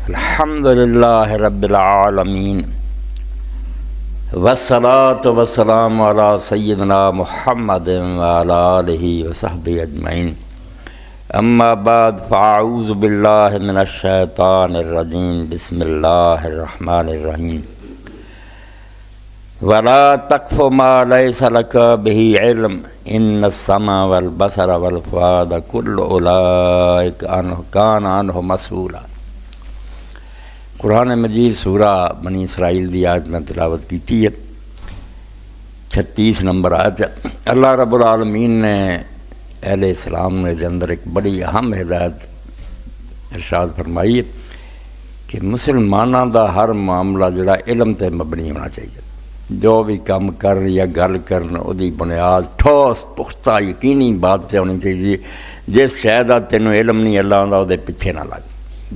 الحمدللہ رب العالمین والصلاة والسلام علی سیدنا محمد وعلی آلہ وصحبہ اجمعین اما بعد فاعوذ باللہ من الشیطان الرجیم بسم اللہ الرحمن الرحیم ولا تقف ما لیس لک بہ علم ان السمع والبصر والفؤاد کل اولئک کان عنہ مسئولا۔ قرآن مجید سورہ بنی اسرائیل دی آیت میں تلاوت کی تھی 36 نمبر آیت۔ اللہ رب العالمین نے اہل اسلام نے دے اندر ایک بڑی اہم ہدایت ارشاد فرمائی ہے کہ مسلمانوں دا ہر معاملہ جڑا علم تے مبنی ہونا چاہیے۔ جو بھی کام کر یا گل کرنا دی بنیاد ٹھوس پختہ یقینی بات تے ہونی چاہیے۔ جس شے دا تینوں علم نہیں اللہ دا دے پیچھے نہ لگ۔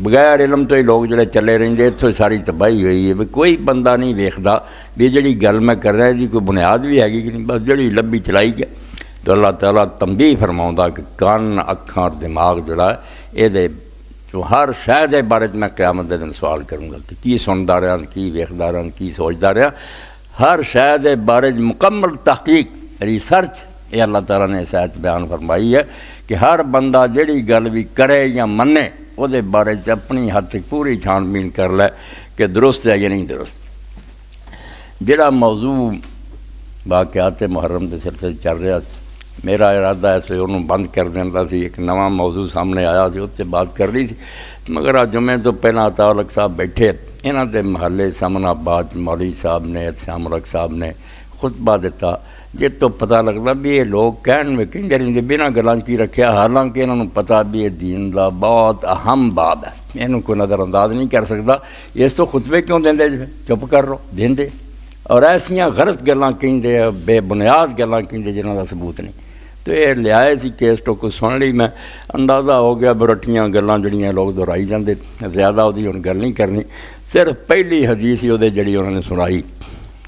بغیر علم تو ہی لوگ جڑے چلے رہندے اتھوں ساری تباہی ہوئی ہے۔ کوئی بندہ نہیں ویکھدا بھی جڑی گل میں کر رہا جی کوئی بنیاد بھی ہے کہ نہیں، بس جڑی لبی چلائی گیا۔ تو اللہ تعالیٰ تنبیہ فرماؤں کہ کان اکھاں اور دماغ جڑا ہے یہ جو ہر شے دے بارے میں قیامت دے دن سوال کروں گا کہ کی سندا رہا، کی ویکھدا رہا، کی سوچدا رہا۔ ہر شے دے بارے مکمل تحقیق ریسرچ یہ اللہ تعالیٰ نے اس آیت بیان فرمائی ہے کہ ہر بندہ جڑی گل بھی کرے یا منے وہ دے بارے اپنی حد تک پوری چھان بین کر لے کہ درست ہے یا نہیں درست۔ جڑا موضوع واقعات محرم کے سلسلے چل رہا میرا ارادہ ایسے انہوں بند کر دینا سی، ایک نواں موضوع سامنے آیا سی، اس سے بات کر رہی تھی، مگر آج جمعے تو پہلا عطا الحق صاحب بیٹھے انہاں دے محلے سامنا آباد مولوی صاحب نے احتشام الحق صاحب نے خطبہ دیتا جی تو پتہ لگتا بھی یہ لوگ کہن میں کہیں جی بنا گلاں کی رکھیا، حالانکہ انہوں پتہ بھی یہ دین دا بہت اہم باب ہے، انہوں کوئی نظر انداز نہیں کر سکتا۔ اس تو خطبے کیوں دیں دے چپ کر رہو دیں دے، اور ایسیاں غلط گلاں کہیں دے بے بنیاد گلاں کہیں دے جنہوں کا ثبوت نہیں۔ تو یہ لیا سی کیس تو کو سن لی، میں اندازہ ہو گیا برٹیاں گلاں جڑیاں لوگ دہرائی جاندے، زیادہ وہ ہن گل نہیں کرنی۔ صرف پہلی حدیث ہی وہ جڑی انہوں نے سنائی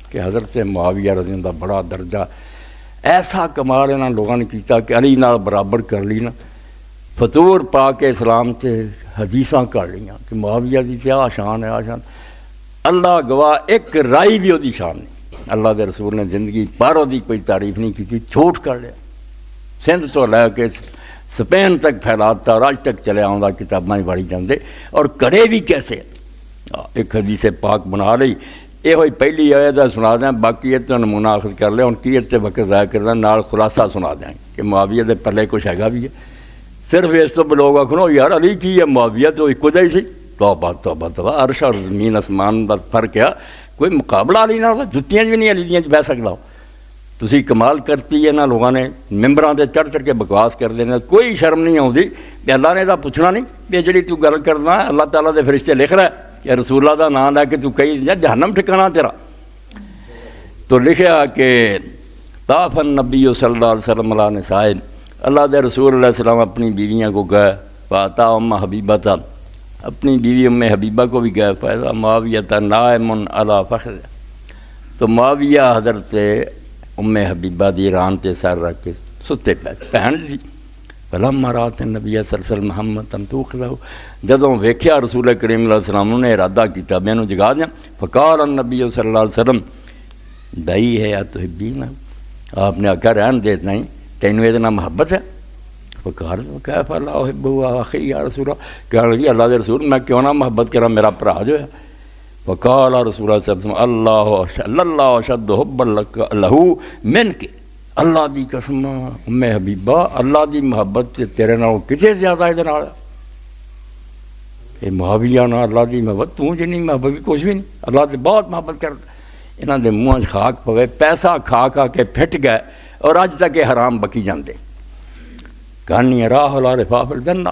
کہ حضرت معاویہ رضی اللہ عنہ بڑا درجہ ایسا کمال انہاں لوگوں نے کیتا کہ علی نال برابر کر لی نا، فطور پا کے اسلام تے حدیثاں کر لیاں کہ معاویہ دی کیا شان ہے، آشان اللہ گواہ ایک رائی بھی وہ شان نہیں۔ اللہ دے رسول نے زندگی پر وہ کوئی تعریف نہیں کی، جھوٹ کر لیا، سندھ تو لے کے سپین تک پھیلاتا اور آج تک چلے آؤں کتاباں پڑھی جاندے، اور کرے بھی کیسے۔ ایک حدیث پاک بنا لئی، یہ ہوئی پہلی آیت سنا دیں، باقی یہ تو نمونہ آخر کر لیں، ان کی تے وقت ضائع کر لیں، نال خلاصہ سنا دیں کہ معاویہ دے پلے کچھ ہے گا بھی ہے۔ صرف اس تو لوگ آخنو یار علی کی ہے، معاویہ تو ایک جہی سی، توبہ توبہ توبہ، عرش اور زمین آسمان دا فرق ہے، کوئی مقابلہ علی نال جتیاں بھی نہیں علی دیاں بہ سکتا ہو۔ تسی کمال کرتی ہے نا لوگوں نے ممبراں تے چڑھ چڑھ کے بکواس کر دینا، کوئی شرم نہیں آتی کہ اللہ نے دا پوچھنا نہیں کہ جڑی تو گل کرنا ہے اللہ تعالیٰ دے فرشتے لکھ رہا ہے کہ رسول اللہ دا نام لے کے تو کہیں جہنم ٹھکانا تیرا۔ تو لکھا کہ طاف النبی صلی اللہ علیہ وسلم علیہ نسائن، اللہ دے رسول علیہ السلام اپنی بیویاں کو گئے، فاتا ام حبیبہ تھا، اپنی بیوی ام حبیبہ کو بھی گئے، فیضا معاویہ تھا نائم علی فخذ، تو معاویہ حضرت ام حبیبہ دی ران تے سر رکھ کے ستے پہ پہن دی۔ فلما رات نبی صلی اللہ علیہ وسلم محمد تمتوخ لہو، جدوں ویکھیا رسول کریم علیہ السلام نے ارادہ کیتا میں انہوں جگا دیا، فقال النبی صلی اللہ علیہ وسلم دائی ہے یا تحبین، آپ نے آکھا رہن دے نہیں تینوں اتنا محبت ہے؟ فقال کیف لا احب اخی یا رسول اللہ، کہنے لگی اللہ دے رسول میں کیوں نہ محبت کرا میرا بھرا جو ہے۔ وقال رسول اللہ صلی اللہ اشد حب لہو من کے، اللہ دی قسم ام حبیبہ اللہ دی محبت تیرے نال کتے زیادہ ہے نال، اے معاویہ نال اللہ دی محبت تو جنی محبت کچھ بھی نہیں، اللہ دی بہت محبت کرتا۔ انہاں دے منہ خاک پوے، پیسہ کھا کھا کے پھٹ گئے اور اج تک یہ حرام بکی جاندے۔ کہانی راہ لا رفاف الجنہ،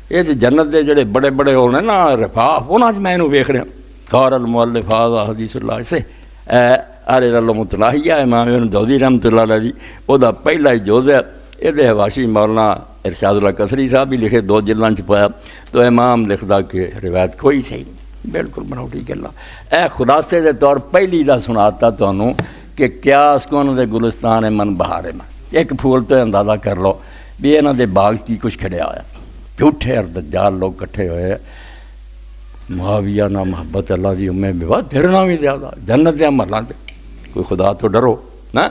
یہ جنت دے جڑے بڑے بڑے ہونے نا رفاف انہاں میں انہوں ویکھ رہا۔ قال المؤلف هذا حدیث اللہ سے ارے اللہ متلاحیہ امام ابن جوزی رحمۃ اللہ علیہ وہ دا پہلا ہی جوز ہے، یہ حواشی مولانا ارشاد اللہ قصری صاحب بھی لکھے 2 جلداں چ پایا، تو امام لکھدا کہ روایت کوئی صحیح نہیں، بالکل بناوٹی گل اے خلاصے دے طور پہلی دا سناتا تانوں کہ قیاس کون دے گلستان من بہار من، ایک پھول تو اندازہ کر لو بھی انہاں دے باغ کی کچھ کھڑیا ہوا، جھوٹے اور دجال لوگ کٹھے ہوئے معاویہ نہ محبت اللہ دی امیں بیوا تیرنا بھی زیادہ جنت دیا مرلان دے کوئی خدا تو ڈرو نا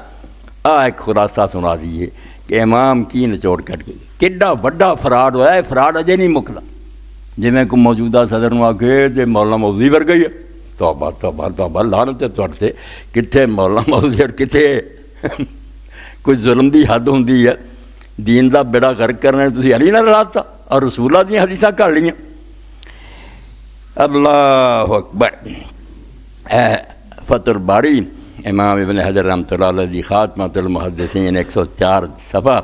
ایک خلاصہ سنا دیئے کہ امام کی نچوڑ کٹ گئی کڈا بڑا فراڈ ہوا ہے فراڈ اجے نہیں مکلا جی میں کو موجودہ صدر نو آگے جی مولانا مودودی ور گئی ہے توبہ توبہ توبہ لعنت تے توڑتے کتھے مولانا مودودی اور کتھے کوئی ظلم دی حد ہوندی ہے دین دا بیڑا غرق کرنے تسی علی نہ رلاتا اور رسولہ دی حدیثاں کر لیاں اللہ اکبر فتح الباری امام ابن حجر رحمۃ اللہ علیہ دی خاتمۃ المحدثین 104 صفحہ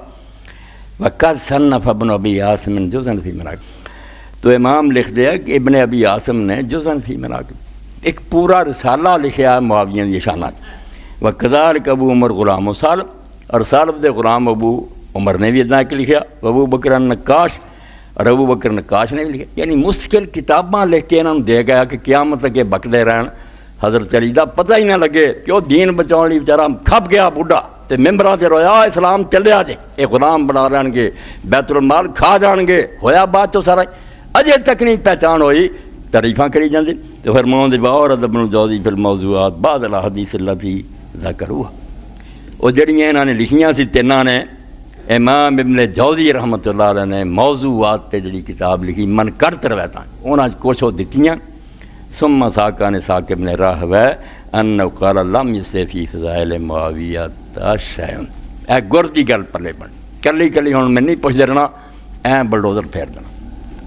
وقد صنف ابن ابی عاصم جزءا فی مناقب تو امام لکھ دیا کہ ابن ابی عاصم نے جزءا فی مناقب ایک پورا رسالہ لکھیا معاویہ دی شانات وکذالک ابو عمر غلام سالب اور سالب دے غلام ابو عمر نے بھی اتنا کہ لکھیا ابو بکر النقاش اور ابو بکر نقاش نے بھی لکھا یعنی مشکل کتاباں لکھ کے انہوں نے دے گیا کہ قیامت تک بکدے رہن حضرت علی دا پتہ ہی نہ لگے کہ وہ دین بچاؤ لی بیچارہ کھپ گیا بڈھا تے ممبراں تے رویا اسلام چلیا جے یہ غلام بنا رہن گے بیت المال کھا جان گے ہویا بعد چو سارا اجے تک نہیں پہچان ہوئی تعریفاں کری جاندے تو فرماؤں دے باورد ابن الجوزی فی الموضوعات بعد الحدیث اللتی ذکروہا وہ جڑیاں انہوں نے لکھیاں سی تیناں نے امام ابن جوزی رحمۃ اللہ علیہ نے موضوعات تے جڑی کتاب لکھی من کرت روایتاں انہاں کوشش دتیاں ثم ساکان ساک ابن راہوے انہ قال لم یصح فی فضائل معاویہ شیء اے گر دی گل پلے بن کلی کلی ہن میں نہیں پوچھ رہنا اے بلڈوزر پھیر دینا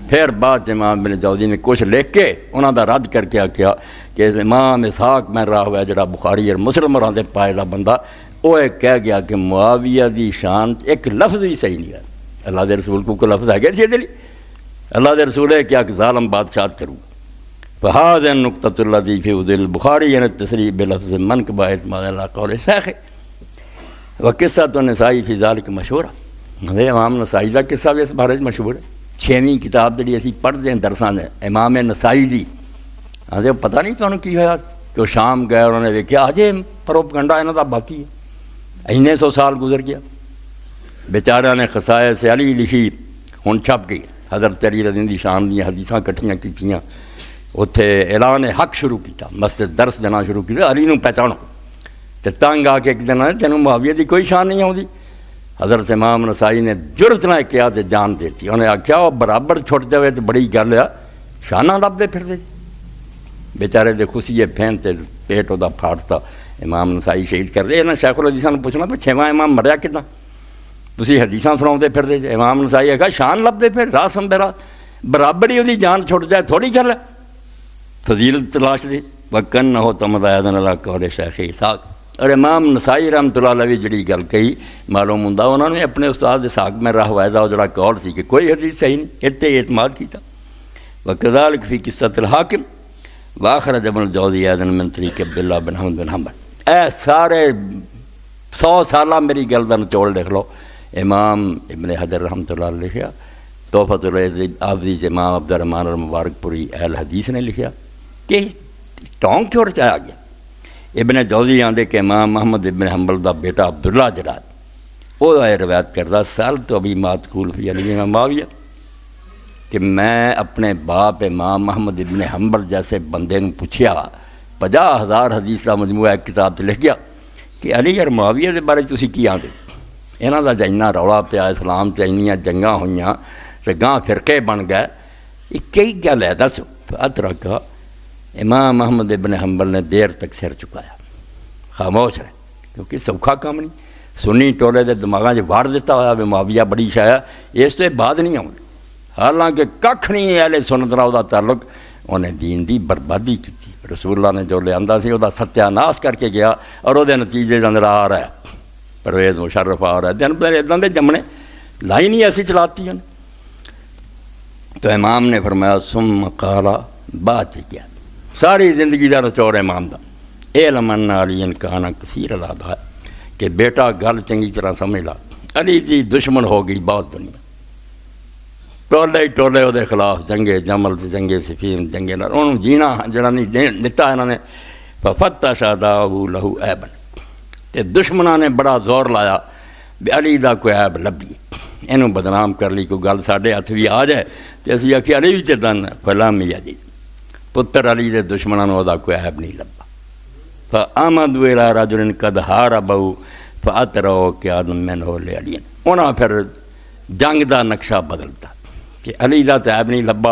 پھر بعد امام ابن جوزی نے کچھ لکھ کے انہاں دا رد کر کے آکھیا کہ امام اسحاق میں راہوے جڑا بخاری اور مسلم اور دے پائے دا بندہ وہ ایک کہہ گیا کہ معاویہ دی شان ایک لفظ بھی صحیح نہیں ہے اللہ دے رسول کو لفظ ہے گیا دلی اللہ دے رسول ہے کیا کہ ظالم بادشاہت کروں فہذا النقطۃ التي في ذل البخاری عن التصریح بلفظ منقبہ اعتماد اللہ قول شیخ وقصۃ النسائی فی ذلک مشہورہ امام نسائی دا قصہ بھی اس بارے مشہور ہے 6ویں کتاب جڑی اسی پڑھتے ہیں درساں نے امام نسائی دی آدھے پتہ نہیں تمہیں کی ہویا کہ وہ شام گئے انہوں نے ویکھیا اجے پروپگنڈا انہاں دا باقی ہے اینے 100 سال گزر گیا بیچارہ نے خصائص علی لکھی ہن چھپ گئی حضرت علی رضی اللہ دی شان دی حدیثاں کٹھیاں کیتیاں اتھے اعلان حق شروع کیتا مسجد درس دینا شروع کیتا علی نو پہچانو تے تنگ آ کے ایک دن تینوں معاویہ دی کوئی شان نہیں آؤندی حضرت امام نسائی نے جرت نہ کیا تے جان دیتی انہیں آکھیا وہ برابر چھٹ جاوے تے بڑی گل ہے شانہ لبدے پھردے بیچارے دے خوشیے پھین تے پیٹ دا پھاڑتا امام نسائی شہید کر دے نا شیخ الحدیثاں نے پوچھنا بھی 6واں امام مریا کتنا تسی حدیثاں سناؤندے پھر دے امام نسائی ہے شان لبدے پھر راسم برات برابر ہی وہ جان چھٹ جائے تھوڑی گل ہے فضیلت تلاش دی وکن نہ ہو تمد آیدن اللہ قول شیخ اسحاق اور امام نسائی رحمۃ اللہ علیہ جڑی گل کہی معلوم ہوندا انہوں نے اپنے استاد اسحاق میں راہوے دا جڑا قول سی کہ کوئی حدیث صحیح نہیں اتے اعتماد کیتا وکذالک فی قصۃ الحاکم واخرج ابن الجوزی ایضا من طریق عبداللہ بن احمد بن حنبل اے سارے 100 سالہ میری گل دا نچوڑ لکھ لو امام ابن حجر رحمۃ اللہ علیہ لکھیا تحفۃ العابدین امام عبد الرحمن المبارک پوری اہل حدیث نے لکھیا کہ ٹونک کیوں رچایا گیا ابن جوزی آندے کہ امام محمد ابن حنبل دا بیٹا عبداللہ جڑا وہ روایت کردا سال تو ابھی معتقول فی علی امام معاویہ کہ میں اپنے باپ امام محمد ابن حنبل جیسے بندے نے پوچھیا 50,000 حدیث کا مجموعہ ایک کتاب تے لکھ گیا کہ علی اور معاویہ دے بارے تسی کی آندے انہاں دا جنہ رولا پیا اسلام تے انیاں جنگاں ہوئیاں تے گاں فرقے بن گئے یہ کئی گل ہے دسو ادرکا امام محمد ابن حنبل نے دیر تک سر چکایا خاموش رہے کیونکہ سوکھا کام نہیں سنی ٹولے دے دماغاں جو واڑ دیتا ہوا بھی معاویہ بڑی شایا اس تو بعد نہیں آؤں حالانکہ ککھ نہیں اہل سنت نال دا تعلق انہیں دین دی بربادی کی رسول اللہ نے جو لے آندا سی وہ ستیہ ناس کر کے گیا اور وہ نتیجے اندر آ رہا ہے پرویز مشرف آ رہا ہے دن پر ادھر دے جمنے لائن ہی ایسی چلاتی ہیں تو امام نے فرمایا ثم قال بات کیا ساری زندگی دا نچوڑ امام دا علم ان علی کان کثیر الادا کہ بیٹا گل چنگی طرح سمجھ لا علی دی دشمن ہو گئی بہت دنیا ٹولے وہ خلاف جنگے جمل جنگے صفین جنگے نال انہوں جینا جڑا نہیں دتا انہوں نے ففتش داؤ لہو عیبن تے دشمناں نے بڑا زور لایا بھی علی دا کوئی عیب لبھی اینوں بدنام کر لی کوئی گل ساڈے ہاتھ بھی آ جائے تے اسی آکھی علی بھی چدن فلامی جی پتر علی دے دشمنوں وہ کوئی عیب نہیں لبا. فآمدوا إلى رجل قد حاربه فأتروا قيادا منه لعلي. انہاں پھر جنگ دا نقشہ بدلتا کہ علی دا تے عیب نہیں لبا.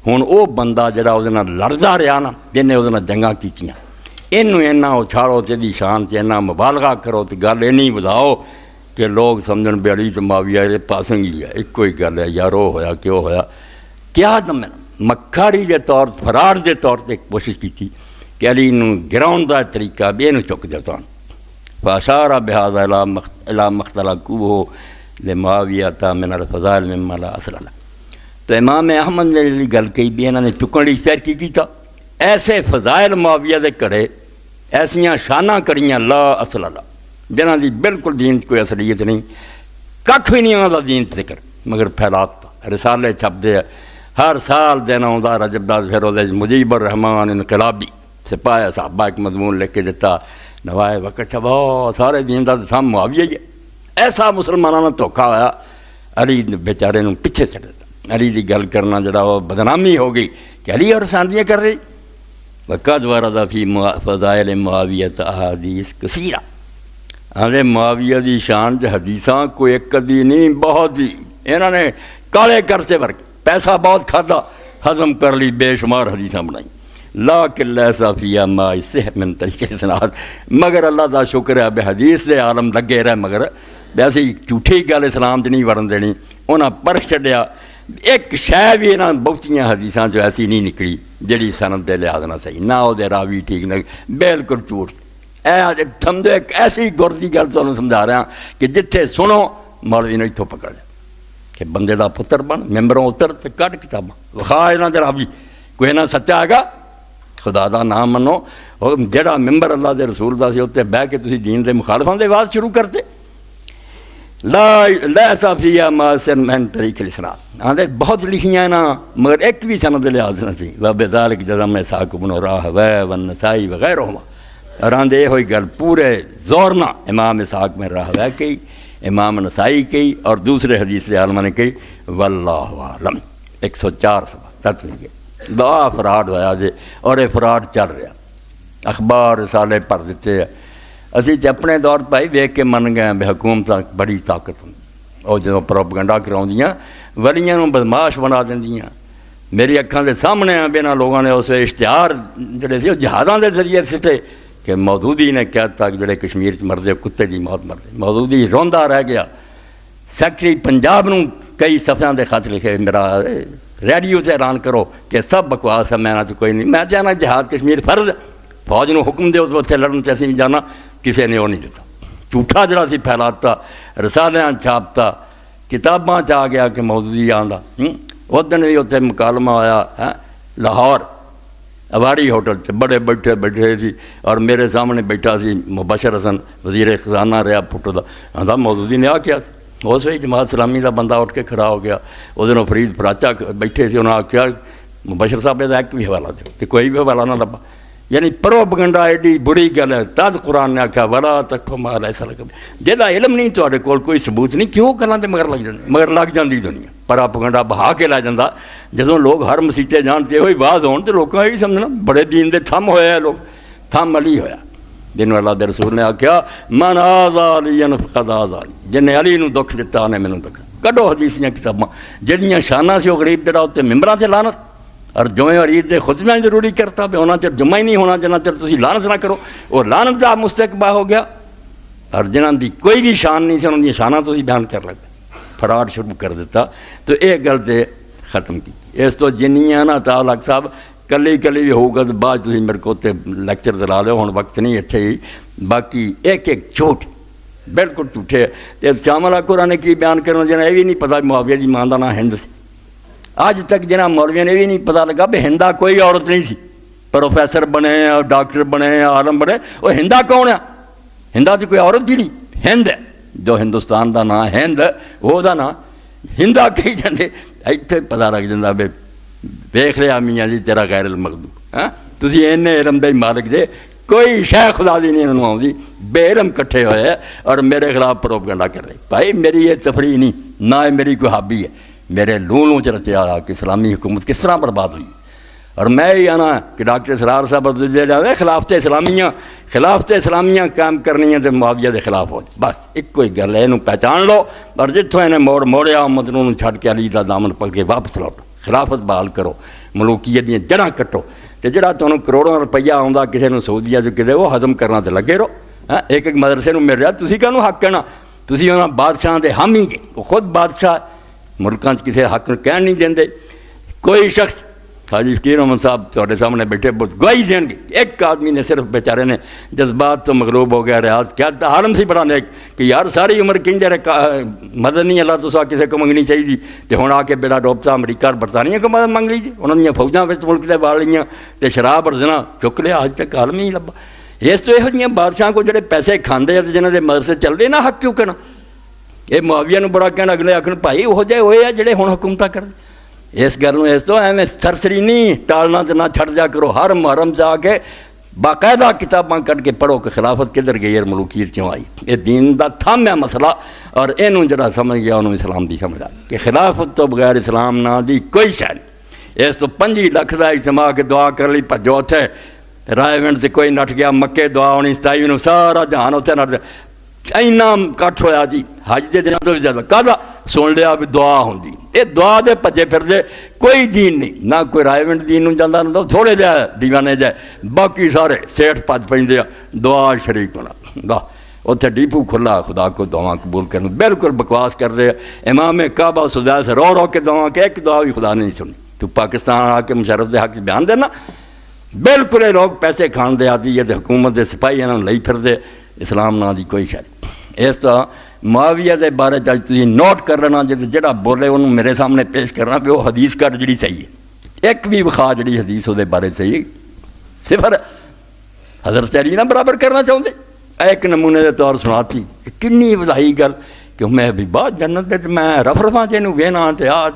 ہن او بندہ جڑا او دے نال لڑدا رہیا نا جن او دے نال جنگاں کیتیاں اینوں اینا اچھاڑو تے دی شان تے اینا مبالغہ کرو تے گل اینی وداؤ کہ لوگ سمجھن بھی علی تے معاویہ دے پاسنگ ہی ہے ایکو ہی گل ہے یار او ہویا کیوں ہویا. کیا دم مکاری دے طور فرار دے طور تے کوشش کیتی کہ علی نوں گراؤن دا طریقہ بھی اینوں چک دیتا. فاشار بہذا الی مختلقوه لمعاویہ من الفضائل مما لا اصل له. تو امام احمد نے گل کہی بھی انہوں نے چکن لی پھر کی کیتا ایسے فضائل معاویہ دے کرے ایسیاں شاناں کریاں لا اصل له جنہاں دی بالکل دین کوئی اصلیت نہیں ککھ بھی نہیں انہاں دا دین ذکر مگر پھیلاتا رسالے چھپ دے ہر سال دینا ہوندا رجب دا پھر او مجیب الرحمان انقلابی سپاہی صحابہ ایک مضمون لکھ کے دیتا نوائے وقت چھپا سارے دین دا سام معاویہ ہی ہے. ایسا مسلمانوں نے دھوکا ہوا علی بیچارے نوں پیچھے چڑھ دیتا. علی دی گل کرنا جڑا وہ بدنامی ہو گئی کہ علی اور ساندیاں کر رہی. وقد ورد فی فضائل معاویہ احادیث کثیرہ. آدھے معاویہ دی شان تے حدیثاں کوئی ایک دی نہیں بہت دی. انہوں نے کالے کرتے ورگ پیسہ بہت کھادا ہضم کر لی بے شمار حدیثاں بنائی. لیکن لیس فیہا ما یصح من طریق الاسناد. مگر اللہ دا شکر ہے بے حدیث دے عالم لگے رہے مگر ویسے جھوٹھی گل اسلام نہیں ورن دینی. انہاں پرکھ چھڈیا ایک شے بھی انہاں بہتیاں حدیثاں جو ایسی نہیں نکلی جڑی سند دے لحاظ نہ صحیح نہ او دے راوی ٹھیک نہ بالکل جھوٹ. اے سمجھو ایک ایسی گر دی گل تانوں سمجھا رہا کہ جتھے سنو مولوی نے اتھوں پکڑ لیا کہ بندے دا پتر بن ممبروں اتر تے کڈ کتاباں وکھا انہاں دے راوی کوئی نہ سچا ہے گا خدا دا نام منو. اور جڑا ممبر اللہ دے رسول دا سی اتنے بہ کے تسی دین دے مخالفاں دے آواز شروع کرتے. لا لیس فیہا ما یصح من طریق الاسناد. آندے بہت لکھیاں نا مگر ایک بھی سند لحاظ نہ سی. وبذالک جزم اسحاق بن راہویہ والنسائی وغیرہما. اور آندے ہوئی گل پورے زور نہ امام اسحاق میں راہویہ کی امام نسائی کی اور دوسرے حدیث عالمہ نے کی. واللہ اعلم. 104 صفحہ تک لکھے دعا فراڈ ہویا جے اور یہ فراڈ چل رہا. اخبار رسالے پر دیتے ہیں. اسی اپنے دور پہ ویک کے من گئے بے حکومت بڑی طاقت ہوں اور جدوں پروپیگنڈا کراؤندیاں ولیاں نوں بدماش بنا دیندیاں. میری اکھاں دے سامنے بنا لوگوں نے اس اشتہار جڑے سی جہاداں دے ذریعے سٹے کہ مودودی نے کہتا کہ جڑے کشمیر چ مردے کتے دی موت مردے. مودودی روندا رہ گیا. سیکٹری پنجاب نوں کئی صفحیاں دے خط لکھے میرا ریڈیو سے اعلان کرو کہ سب بکواس ہے میں نہ کوئی نہیں. میں جانا جہاد کشمیر فرض فوج نو حکم دے اتنے لڑن تے اسی نہیں جانا کسی نے وہ نہیں دیتا. جھوٹا جڑا سی پھیلاتا رسالیاں چھاپتا کتاباں چ آ گیا کہ مودودی آندا. اس دن بھی اتنے مکالمہ ہویا لاہور اواڑی ہوٹل سے بڑے بیٹھے سی اور میرے سامنے بیٹھا سی مبشر حسن وزیر خزانہ رہا پھٹو دا. آندا مودودی نے آ کیا اس وقت جماعت اسلامی کا بندہ اٹھ کے کھڑا ہو گیا. وہ دنوں فرید فراچا بیٹھے تھے انہوں نے آخیا مبشر صاحب کا ایک بھی حوالہ دو تو کوئی بھی حوالہ نہ لبا. یعنی پروپیگنڈا ایڈی بری گل ہے. تد قرآن نے آخیا ولا تقف ما لیس لک به. جہاں علم نہیں تواڈے کول کوئی ثبوت نہیں کیوں گلاں تے مگر لگ جاندی مگر لگ جاندی دنیا پروپیگنڈا بہا کے لے جاندا. جدوں لوگ ہر مسیتے جان تے ہوئی باز ہون تے لوکاں یہ سمجھنا بڑے دین دے تھم ہوئے ہیں لوگ. تھم علی ہویا جنہوں اللہ دے رسول نے آخیا من آذا علی فقد آذانی. جن علی نوں دکھ دتا انہیں مینوں دکھ. کڈو حدیثیاں کتاباں جہاں شاناں سی وہ غریب جڑا اتنے ممبراں تے لعنت اور جمعے اور عید دے خطبے ضروری کرتا بھی ہونا چر جمعہ ہی نہیں ہونا جنہ چر تسی لعنت نہ کرو. اور لعنت دا مستقبہ ہو گیا اور جنہاں دی کوئی بھی شان نہیں سی انہاں دی شاناں تسی بیان کر لگے فراڈ شروع کر دیتا. تو یہ گل تے ختم کی. اس تو جنیاں نا تعلق صاحب کلی کلی بھی ہوگا تو بعد تھی میرے کو لیکچر دلا لو ہوں وقت نہیں اتنے ہی. باقی ایک ایک جھوٹ بالکل جھوٹے. شاملہ قرآن نے کی بیان کرنا جنہیں یہ بھی نہیں پتا معاویہ دی ماں دا نام ہند سی. اج تک جنہ مولویوں نے بھی نہیں پتا لگا بھی ہندا کوئی عورت نہیں سی. پروفیسر بنے ڈاکٹر بنے عالم بنے وہ ہندا کون ہے؟ ہندا تو کوئی عورت ہی نہیں. ہند ہے جو ہندوستان دا نام ہند وہ دا نام ہندا کہی جاندے. اتنے پتا لگ جاتا بے ویخ لیا میاں جی تیرا غیر المغضوب. ہاں تسی اینے علم دے مالک دے کوئی شے خدا دی نہیں انہوں آؤں بے علم کٹھے ہوئے اور میرے خلاف پروپیگنڈا کر رہے. بھائی میری یہ تفریح نہیں نہ میری کوئی ہابی ہے. میرے لوں چ رچیا کہ اسلامی حکومت کس طرح برباد ہوئی. اور میں ہی آنا کہ ڈاکٹر اسرار صاحب دے جائے خلافت اسلامیہ قائم کرنی ہے تو معاویہ کے خلاف ہو بس ایک کوئی گل ہے، یہ پہچان لو اور جتوں انہیں موڑیا مطلب چھڈ کے علی دا دامن پکڑ کے واپس لوٹو، خلافت بحال کرو، ملوکیت دیا جڑاں کٹو، تو جڑا تمہیں کروڑوں روپیہ آتا کسی نے سعودیہ جو کتے وہ ہضم کرنا تو لگے رہو۔ ایک ایک مدرسے مل رہا، تسی کہنوں حق کہنا، تسی انہاں بادشاہ دے حامی گے، وہ خود بادشاہ ملکاں کسی حق کہن نہیں دیں۔ کوئی شخص حاجی فقیر احمد صاحب تھوڑے سامنے بیٹھے بہت گواہی دیں گے، ایک آدمی نے صرف بیچارے نے جذبات تو مغلوب ہو گیا، ریاض کیا حالم سی بڑا نیک کہ یار ساری عمر کنجے مدد نہیں اللہ تو کسی کو منگنی چاہیے، تو ہوں آ کے بیڑا ڈوبتا امریکہ اور برطانیہ کو مدد منگ لیجیے، انہوں نے فوجاں ملک سے بال لیاں تو شراب اور زنا چک لیا، آج تک عالم ہی لبا۔ اس تو یہ بادشاہ کو جڑے پیسے کھاندے ہیں جنہوں نے مدرسے چل رہے نا حق کیوں کہنا؟ یہ معاویہ نو برا کہنا، اگلے آخر بھائی وہ جائے ہوئے ہیں جڑے ہوں حکومت کر اس گل اس تو ایویں سرسری نہیں ٹالنا تو نہ چھڑ جا کرو، ہر محرم سے آ کے باقاعدہ کتاباں کٹ کے پڑھو کہ خلافت کدھر گئی اور ملوکیت کیوں آئی۔ یہ دین دا تھامیا مسئلہ اور یہ جڑا سمجھ گیا انہوں اسلام دی سمجھ آئی کہ خلافت تو بغیر اسلام نہ دی کوئی شے نہیں۔ اس تو 5 لکھ کا اجتماع کے دعا کر لی بھجو اتنے رائے ونڈ سے کوئی نٹ گیا، مکے دعا ہونی 27 سارا جہان اتنے نٹ اینا کٹ ہویا جی، حج کے دنوں تو بھی زیادہ کہا سن لیا بھی دعا ہوں، یہ دعا دے پجے پھر دے کوئی دین نہیں، نہ کوئی رائے ونڈ دین نوں جانا نہ تھوڑے جائے دیوانے جائے، باقی سارے سیٹھ پج پہ دعا شریک ہونا گاہ اتنے ڈیپو کھلا خدا کو دعا قبول کرنا، بالکل بکواس کر رہے امام کعبہ سجا سے رو کے دعا کہ ایک دعا بھی خدا نے نہیں سنی۔ تو پاکستان آ کے مشرف دے حق بیان دینا، بالکل یہ لوگ پیسے کھان دے آتی ہے حکومت دے سپاہی انہوں لئی پھر دے، اسلام نہ دی کوئی شاید۔ اس طرح معاویہ دے بارے چ تھی نوٹ کر لینا، جڑا بولے انہوں میرے سامنے پیش کرنا کہ وہ حدیث کر جڑی صحیح ہے، ایک بھی وخا جڑی حدیث وہ بارے صحیح صفر۔ حضرت علی نہ برابر کرنا چاہتے، ایک نمونے دے طور سناتی کنی وضاحی گل کہ میں بھی بہت جنت دے میں رف رفاں چینوں وینا تے آ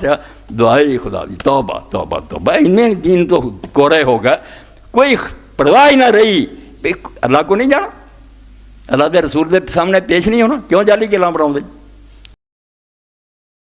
دعائی خدا دی توبہ توبہ توبہ، انہیں دین تو کورے ہو گئے، کوئی پرواہ ہی نہ رہی، اللہ کو نہیں جانا، اللہ دے رسول دے سامنے پیش نہیں ہونا، کیوں جعلی گلاں بناؤندے؟